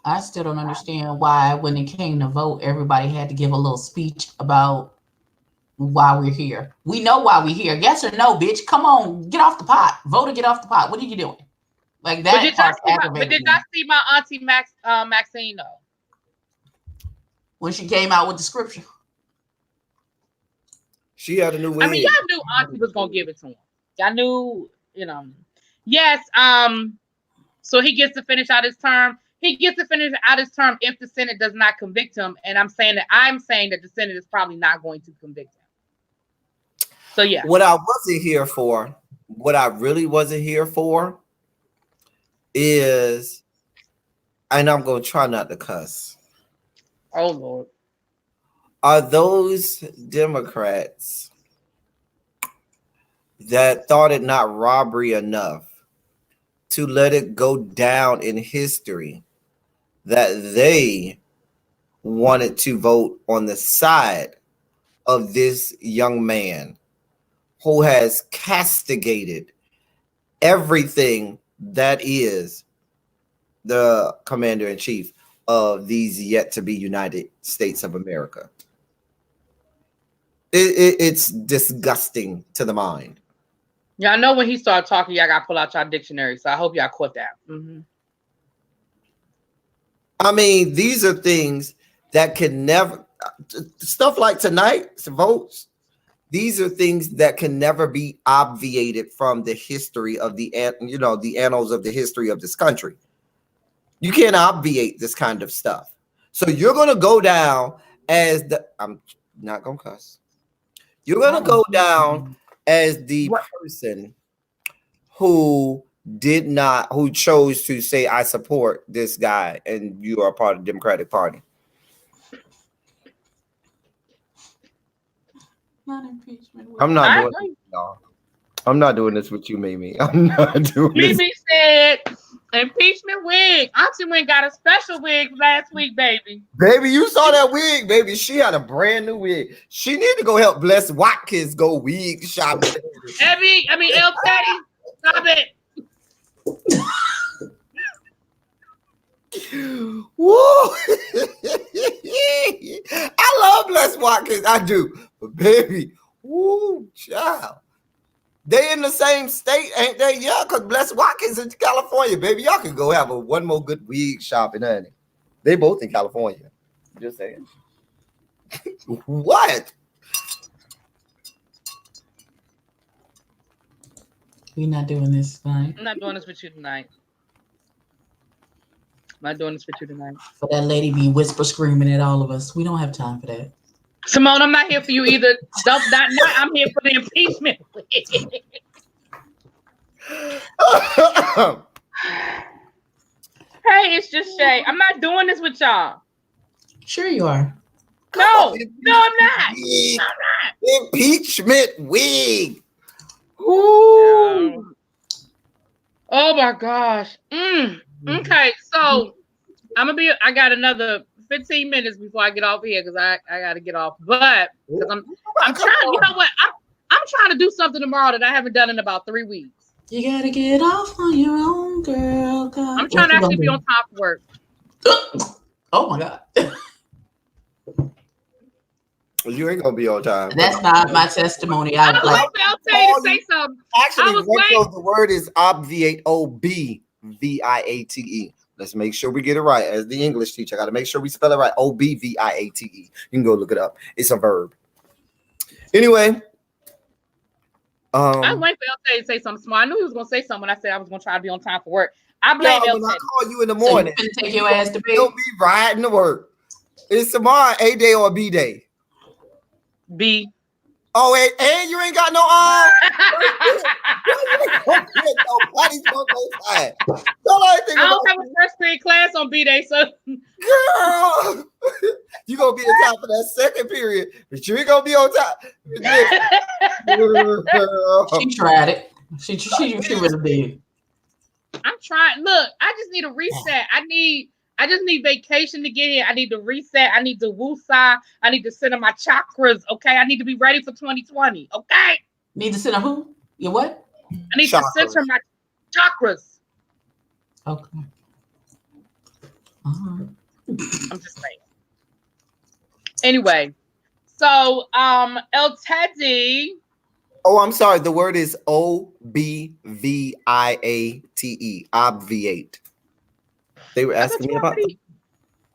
I still don't understand why, when it came to vote, everybody had to give a little speech about why we're here. We know why we're here. Yes or no, bitch? Come on, get off the pot. Vote or get off the pot. What are you doing? Like that. But did I see my auntie Maxine though? When she came out with the scripture, she had a new wig. I mean, y'all knew auntie was gonna give it to him. Y'all knew, you know. Yes. So he gets to finish out his term. He gets to finish out his term if the Senate does not convict him. And I'm saying that the Senate is probably not going to convict him. So yeah. What I wasn't here for, what I really wasn't here for is, and I'm going to try not to cuss. Oh, Lord. Are those Democrats that thought it not robbery enough to let it go down in history that they wanted to vote on the side of this young man who has castigated everything that is the commander-in-chief of these yet to be United States of America? It's disgusting to the mind. Yeah, I know when he started talking, y'all got to pull out your dictionary. So I hope y'all caught that. Mm-hmm. I mean, these are things that can never, stuff like tonight's votes, these are things that can never be obviated from the history of the annals of the history of this country. You can't obviate this kind of stuff. So you're going to go down as I'm not going to cuss. You're going to go down as the person who chose to say, I support this guy, and you are a part of the Democratic Party. Not impeachment. I'm not doing this, y'all. I'm not doing this with you, Mimi. I'm not doing this. Mimi said, impeachment wig. Auntie went got a special wig last week, baby. Baby, you saw that wig, baby. She had a brand new wig. She need to go help Bless Watkins go wig shopping. El Teddy, stop it. Woo! I love Bless Watkins. I do. But baby, woo, child. They in the same state, ain't they? Yeah, because Bless Watkins in California, baby. Y'all can go have one more good wig shopping, honey. They both in California. Just saying. What? We're not doing this tonight. I'm not doing this with you tonight. I'm not doing this with you tonight. For that lady be whisper screaming at all of us. We don't have time for that. Simone, I'm not here for you either. I'm here for the impeachment. Hey, it's just Shay. I'm not doing this with y'all. Sure you are. No, I'm not. I'm not. Impeachment week. Ooh. Oh my gosh. Okay, so I got another 15 minutes before I get off here because I gotta get off. But because I'm trying, you know what? I'm trying to do something tomorrow that I haven't done in about 3 weeks. You gotta get off on your own, girl. God. I'm trying to actually be on time for work. Oh my God. You ain't gonna be on time. That's not my testimony. I'll tell you to say something. Actually, the word is obviate. OBVIATE. Let's make sure we get it right. As the English teacher, I got to make sure we spell it right. OBVIATE. You can go look it up. It's a verb. Anyway. I wait for LT to say something smart. I knew he was going to say something when I said I was going to try to be on time for work. I blame LT. When I call you in the morning, so you take your ass to bed. You'll be riding to work. Is tomorrow A day or B day? B. Oh, and you ain't got no arm. I don't have a first period class on B day, so girl, you gonna be in time for that second period, but you ain't gonna be on time. She tried it. She really did. I'm trying. Look, I just need a reset. I just need vacation to get here. I need to reset. I need to woosah. I need to center my chakras. Okay, I need to be ready for 2020. Okay. Need to center who? Your what? I need to center my chakras. Okay. Uh-huh. I'm just saying. Anyway, so El Teddy. Oh, I'm sorry. The word is OBVIATE. Obviate. They were asking me about.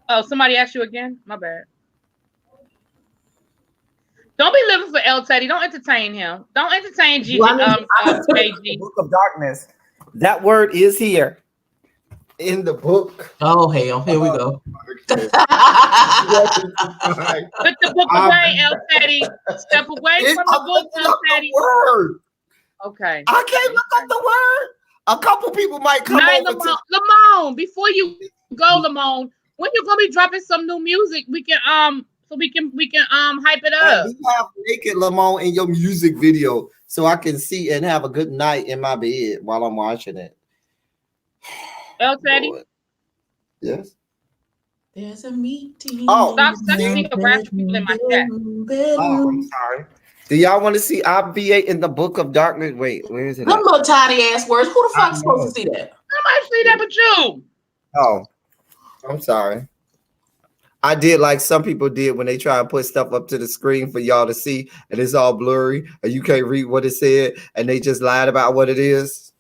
Oh, somebody asked you again? My bad. Don't be living for El Teddy. Don't entertain him. Don't entertain GG. The Book of Darkness. That word is here in the book. Oh hell! Here we go. Put the book away, El Teddy. Step away from the book, El Teddy. Okay. I can't look up the word. A couple people might come over. Lamone, before you go, Lamone, when you gonna be dropping some new music? We can hype it up. You have naked Lamone in your music video, so I can see and have a good night in my bed while I'm watching it. El Teddy. Yes. There's a meeting. Oh, stop sending harassing people in my chat. Oh, I'm sorry. Do y'all want to see obviate in the Book of Darkness? Wait, where is it? Them little tiny ass words. Who the fuck's supposed to see that? Nobody see that but you. Oh, I'm sorry. I did like some people did when they try and put stuff up to the screen for y'all to see, and it's all blurry, and you can't read what it said, and they just lied about what it is.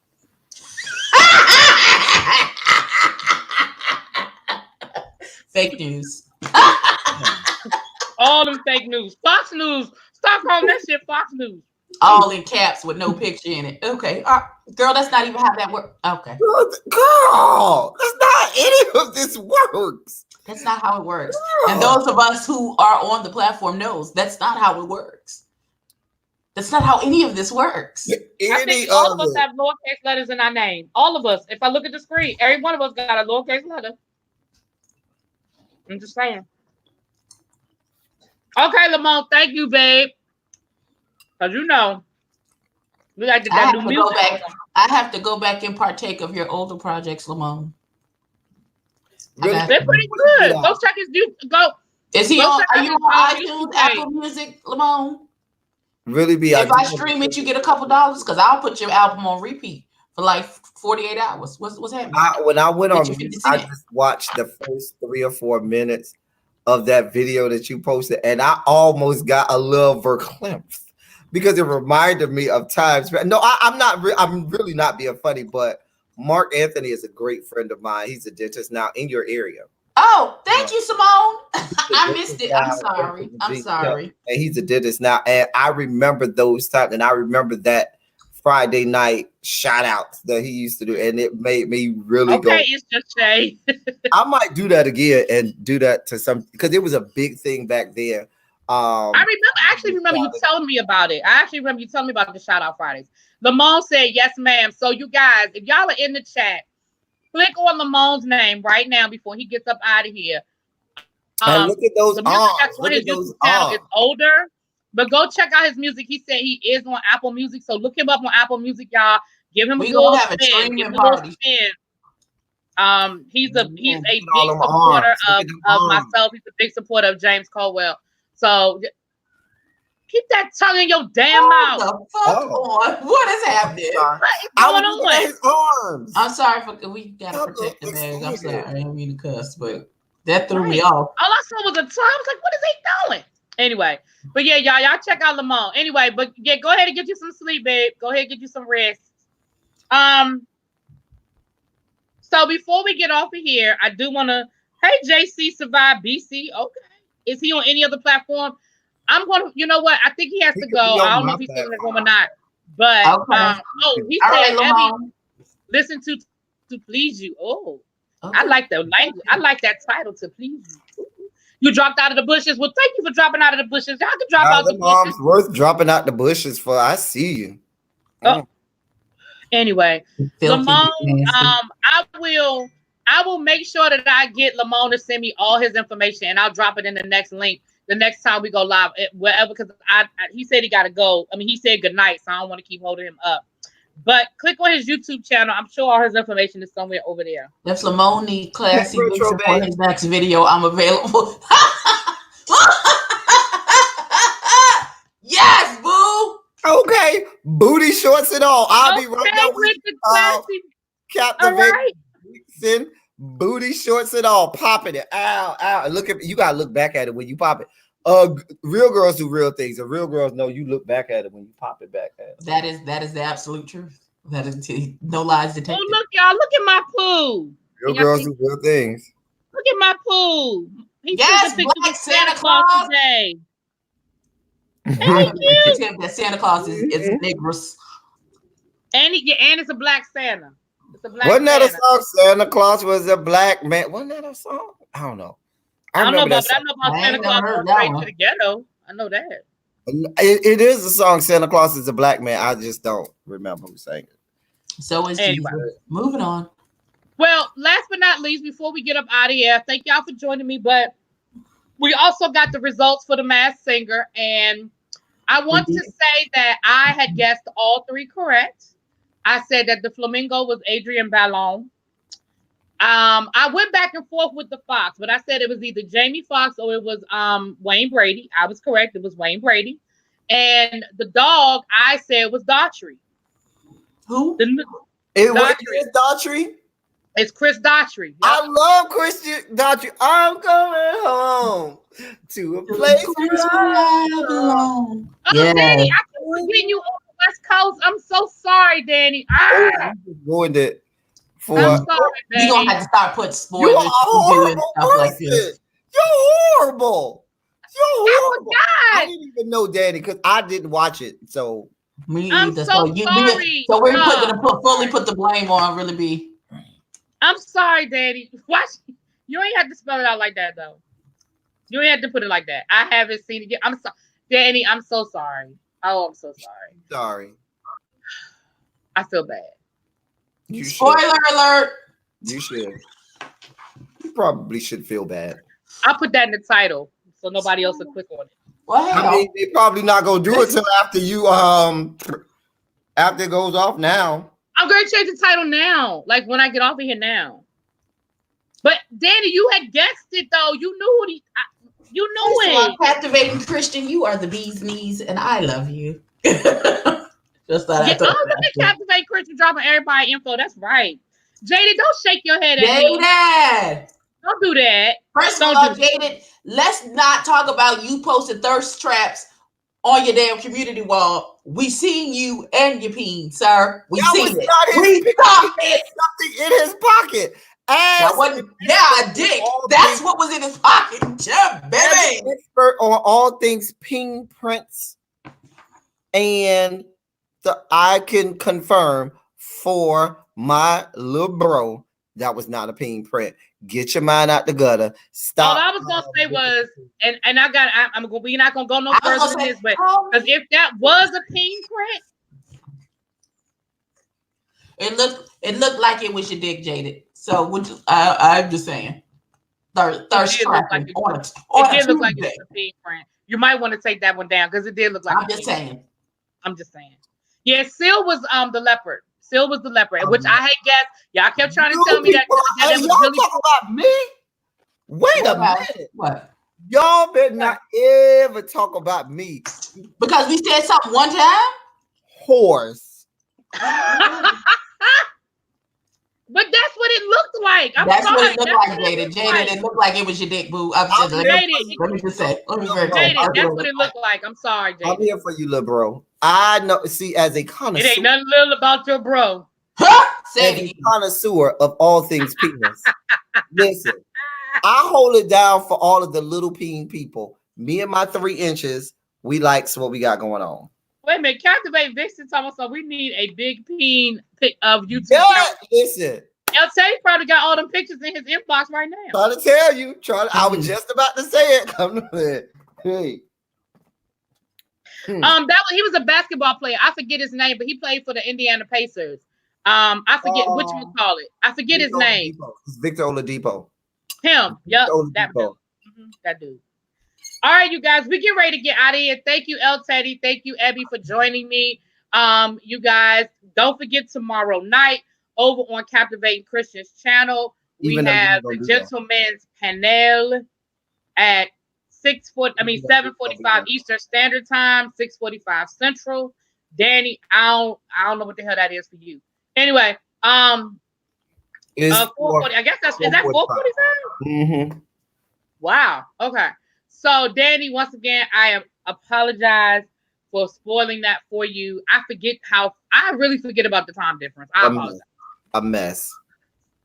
Fake news. All them fake news. Fox News. Stop calling that shit Fox News. All in caps with no picture in it. Okay. Girl, that's not even how that works. Okay. Girl, that's not any of this works. That's not how it works. Girl. And those of us who are on the platform knows that's not how it works. That's not how any of this works. I think all of us have lowercase letters in our name. All of us. If I look at the screen, every one of us got a lowercase letter. I'm just saying. Okay, Lamont, thank you, babe. Because you know, we like to get new music. I have to go back and partake of your older projects, Lamont. Really? They're pretty good. Go check his go. Is he on? Are you on iTunes, Apple Music, Lamont? Really be. If I stream it, you get a couple dollars because I'll put your album on repeat for like 48 hours. What's happening? When I went on, I just watched the first 3 or 4 minutes of that video that you posted, and I almost got a little verklempt because it reminded me of times. No, I'm not. I'm really not being funny, but Mark Anthony is a great friend of mine. He's a dentist now in your area. Oh, thank you, Simone. I missed it. I'm sorry. I'm sorry. And he's a dentist now, and I remember those times, and I remember that Friday night shout outs that he used to do, and it made me really go. Okay, it's just Shay. I might do that again and do that to some, because it was a big thing back then. I actually remember you telling me about it. I actually remember you telling me about the shout out Fridays. Lamone said, yes, ma'am. So you guys, if y'all are in the chat, click on Lamone's name right now before he gets up out of here. And look at those arms. Look at those arms. It's older, but go check out his music. He said he is on Apple Music, so look him up on Apple Music, y'all. Give him a little spin. Give him a little spin. He's a big supporter of myself. He's a big supporter of James Caldwell. So keep that tongue in your damn mouth. What is happening? Going on? His arms. I'm sorry we gotta protect the man. I'm sorry, I didn't mean to cuss, but that threw me off. All I saw was a tongue. I was like, what is he doing? Anyway, but yeah, y'all check out Lamone. Anyway, but yeah, go ahead and get you some sleep, babe. Go ahead and get you some rest. So before we get off of here, I do want to. Hey, JC Survive BC. Okay, is he on any other platform? I'm going to. You know what? I think he has to go. I don't know if he's still in the room or not. But he said, listen to please you. Oh, okay. I like the language. I like that title, to please you. You dropped out of the bushes. Well, thank you for dropping out of the bushes. Y'all can drop out the bushes. Worth dropping out the bushes for. I see you. Anyway, Lamone, I will make sure that I get Lamone to send me all his information, and I'll drop it in the next link the next time we go live, wherever, because he said he got to go. I mean, he said good night, so I don't want to keep holding him up. But click on his YouTube channel. I'm sure all his information is somewhere over there. If Lamone needs classy for his next video, I'm available. Yes, boo. Okay, booty shorts and all. I'll be right there with the captivating, booty shorts and all, popping it. Ow. Look at you. Gotta look back at it when you pop it. Real girls do real things, and real girls know you look back at it when you pop it back at it. That is the absolute truth. That is no lies detected. Oh, look, y'all! Look at my poo. Real girls do real things. Look at my poo. Yes, Black Santa Claus today. Thank you. That Santa Claus is Negroes. And it's a black Santa. It's a black Wasn't that Santa. a song? Santa Claus was a black man. Wasn't that a song? I don't know. I know about Santa Claus going straight to the ghetto. I know that. It is a song. Santa Claus is a black man. I just don't remember who sang it. So is anyway. Moving on. Well, last but not least, before we get up out of here, thank y'all for joining me. But we also got the results for the Masked Singer, and I want to say that I had guessed all three correct. I said that the flamingo was Adrian Ballon. I went back and forth with the fox, but I said it was either Jamie Foxx or it was Wayne Brady. I was correct. It was Wayne Brady. And the dog, I said, was Daughtry. Who? It was Daughtry? It's Chris Daughtry. Yep. I love Christian Daughtry. I'm going home to a place where I belong. Oh, yeah. Danny, I keep forgetting you on the West Coast. I'm so sorry, Danny. I'm ruined it. I'm sorry, Danny. You're going to have to start putting spoilers. You're a horrible person. You're horrible. You're horrible. I didn't even know Danny because I didn't watch it. So me either. So sorry. So we're going to fully put the blame on Really B. I'm sorry, Daddy. Watch. You ain't have to spell it out like that, though. You ain't have to put it like that. I haven't seen it yet. I'm sorry, Danny. I'm so sorry. Oh, I'm so sorry. Sorry. I feel bad. You Spoiler alert. You should. You probably should feel bad. I'll put that in the title so nobody else will click on it. Well, I mean, they're probably not gonna do it till after you after it goes off now. I'm going to change the title now, like when I get off of here now. But Danny, you had guessed it though. You knew what you knew it. Captivating Christian, you are the bee's knees, and I love you. Just thought I look at Captivate Christian dropping everybody info. That's right. Jaded, don't shake your head at me. Jaded, don't do that. First of all, Jaded, let's not talk about you posted thirst traps on your damn community wall. We seen you and your peen, sir. We seen it. We saw it. Something in his pocket. A dick. That's what was in his pocket. Yeah, baby. Expert on all things ping prints and So I can confirm for my little bro that was not a peen print. Get your mind out the gutter. Stop. All I was gonna say was, and we're not gonna go no further than this, but because if that was a peen print, it looked like it was your dick, Jaded. So I'm just saying. Thirst trapping. It did look like it was a peen print. You might want to take that one down because it did look like. I'm just saying. Yeah, Seal was the leopard. Seal was the leopard, which I hate guess. Y'all kept trying to tell me that was really talk about me. Wait a minute. What? Y'all better not ever talk about me. Because we said something one time? Horse. But that's what it looked like. That's what it looked like, Jaded. Jaded, it looked like it was your dick, boo. Let me just say. Jaded, that's what it looked like. I'm sorry, Jaded. I'm here for you, little bro. I know. See, as a connoisseur, it ain't nothing little about your bro. As a connoisseur of all things penis. Listen, I hold it down for all of the little peen people. Me and my 3 inches, we likes what we got going on. Wait a minute, Captivate Vixen talking about, so we need a big peen pic of YouTube. Yeah, listen. Tay probably got all them pictures in his inbox right now. Trying to tell you. I was just about to say it. Come to it. Hey. He was a basketball player. I forget his name, but he played for the Indiana Pacers. I forget what you call it. I forget his name. It's Victor Oladipo. Him. Yep. That dude. All right, you guys, we get ready to get out of here. Thank you, El Teddy. Thank you, Abby, for joining me. You guys, don't forget tomorrow night over on Captivating Christians channel. We have the Gentleman's Panel at 7:45 Eastern Standard Time, 6:45 Central. Danny, I don't know what the hell that is for you. Anyway, 4:40. I guess is that 4:45? Mm-hmm. Wow. Okay. So, Danny, once again, I apologize for spoiling that for you. I really forget about the time difference. I apologize. A mess.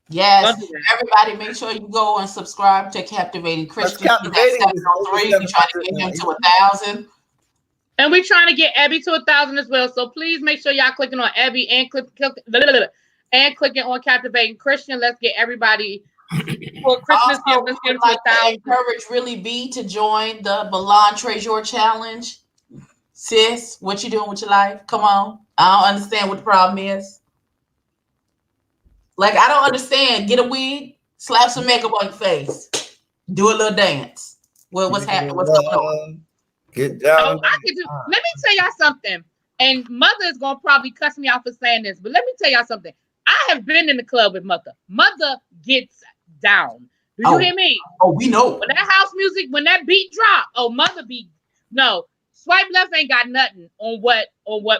Yes. Everybody, make sure you go and subscribe to Captivating Christians. We're trying to get him to 1,000. And we're trying to get Abby to 1,000 as well. So please make sure y'all clicking on Abby and clicking on Captivating Christian. Let's get everybody for Christmas. Let's get to 1,000. Encourage Really B to join the Milan Treasure Challenge. Sis, what you doing with your life? Come on. I don't understand what the problem is. Like, I don't understand. Get a wig, slap some makeup on your face, do a little dance. Well, what's happening? What's going on? Get down. Let me tell y'all something. And Mother is gonna probably cuss me out for saying this, but let me tell y'all something. I have been in the club with Mother. Mother gets down. Do you hear me? Oh, we know. When that house music, when that beat drop, Mother be no. Swipe left ain't got nothing on what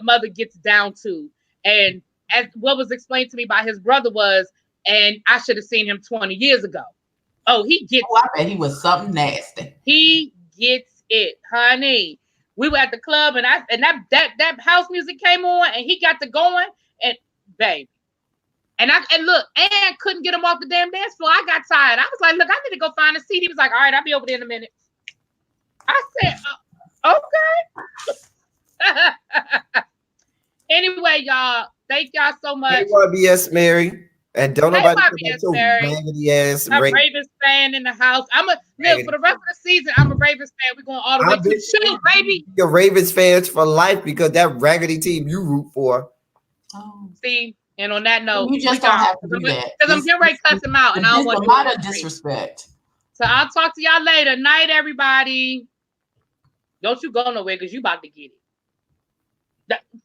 Mother gets down to. And as what was explained to me by his brother was, and I should have seen him 20 years ago. Oh, he gets I bet he was something nasty. He gets it, honey. We were at the club and that house music came on and he got to going and babe. And look, and couldn't get him off the damn dance floor. I got tired. I was like, look, I need to go find a seat. He was like, all right, I'll be over there in a minute. I said, okay. Anyway, y'all, thank y'all so much. Hey, YBS Mary. And don't nobody raggedy ass. I'm a Ravens fan in the house. Look, for the rest of the season, I'm a Ravens fan. We're going all the way to the show, baby. You're Ravens fans for life because that raggedy team you root for. Oh. See, and on that note, you just don't have to do that. Because I'm getting ready to cuss him out, and I don't want a lot of disrespect. So I'll talk to y'all later. Night, everybody. Don't you go nowhere because you about to get it.